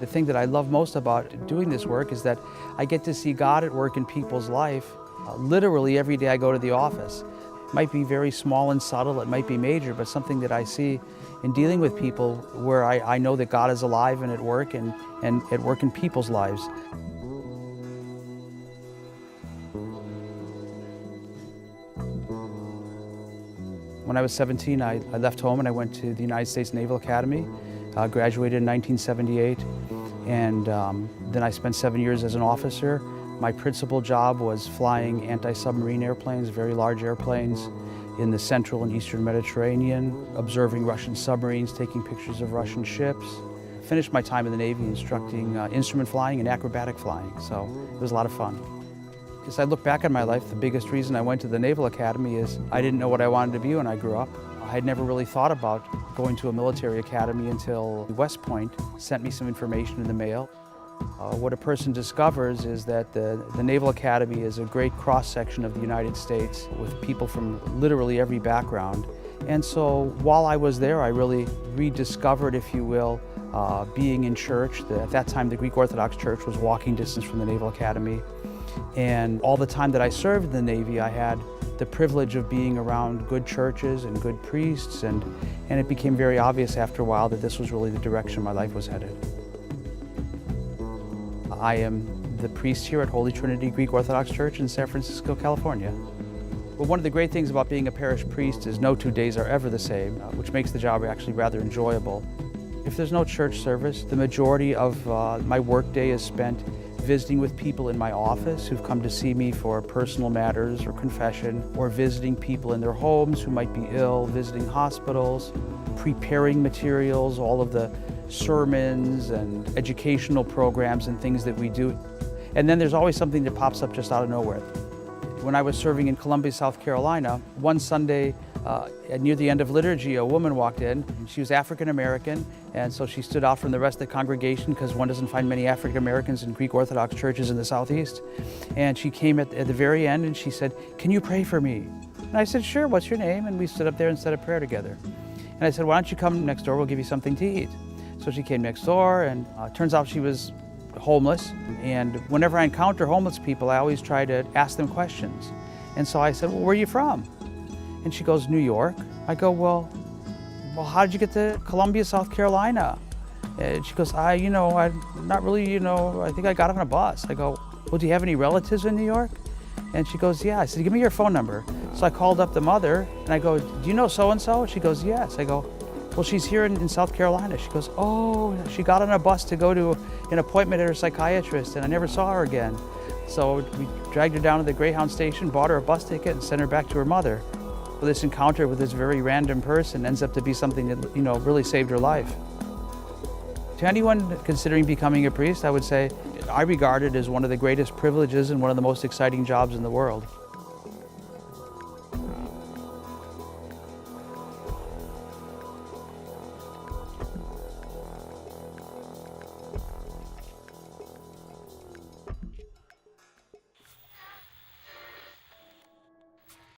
The thing that I love most about doing this work is that I get to see God at work in people's life literally every day I go to the office. It might be very small and subtle, it might be major, but something that I see in dealing with people where I know that God is alive and at work and at work in people's lives. When I was 17, I left home and I went to the United States Naval Academy, graduated in 1978, and then I spent 7 years as an officer. My principal job was flying anti-submarine airplanes, very large airplanes, in the central and eastern Mediterranean, observing Russian submarines, taking pictures of Russian ships. Finished my time in the Navy instructing instrument flying and acrobatic flying, so it was a lot of fun. As I look back on my life, the biggest reason I went to the Naval Academy is I didn't know what I wanted to be when I grew up. I had never really thought about going to a military academy until West Point sent me some information in the mail. What a person discovers is that the Naval Academy is a great cross-section of the United States with people from literally every background. And so while I was there, I really rediscovered, if you will, being in church. At that time, the Greek Orthodox Church was walking distance from the Naval Academy. And all the time that I served in the Navy, I had the privilege of being around good churches and good priests, and it became very obvious after a while that this was really the direction my life was headed. I am the priest here at Holy Trinity Greek Orthodox Church in San Francisco, California. Well, one of the great things about being a parish priest is no 2 days are ever the same, which makes the job actually rather enjoyable. If there's no church service, the majority of my workday is spent visiting with people in my office who've come to see me for personal matters or confession, or visiting people in their homes who might be ill, visiting hospitals, preparing materials, all of the sermons and educational programs and things that we do. And then there's always something that pops up just out of nowhere. When I was serving in Columbia, South Carolina, one Sunday near the end of liturgy, a woman walked in. She was African American, and so she stood out from the rest of the congregation because one doesn't find many African Americans in Greek Orthodox churches in the Southeast. And she came at the very end and she said, "Can you pray for me?" And I said, "Sure, what's your name?" And we stood up there and said a prayer together. And I said, "Why don't you come next door, we'll give you something to eat." So she came next door, and turns out she was homeless. And whenever I encounter homeless people, I always try to ask them questions. And so I said, "Well, where are you from?" And she goes, "New York." I go, well, how did you get to Columbia, South Carolina? And she goes, I'm not really, I think I got on a bus. I go, "Well, do you have any relatives in New York?" And she goes, "Yeah." I said, "Give me your phone number." So I called up the mother, and I go, "Do you know so-and-so?" She goes, "Yes." I go, "Well, she's here in South Carolina." She goes, "Oh, she got on a bus to go to an appointment at her psychiatrist, and I never saw her again." So we dragged her down to the Greyhound station, bought her a bus ticket, and sent her back to her mother. Well, this encounter with this very random person ends up to be something that, really saved her life. To anyone considering becoming a priest, I would say I regard it as one of the greatest privileges and one of the most exciting jobs in the world.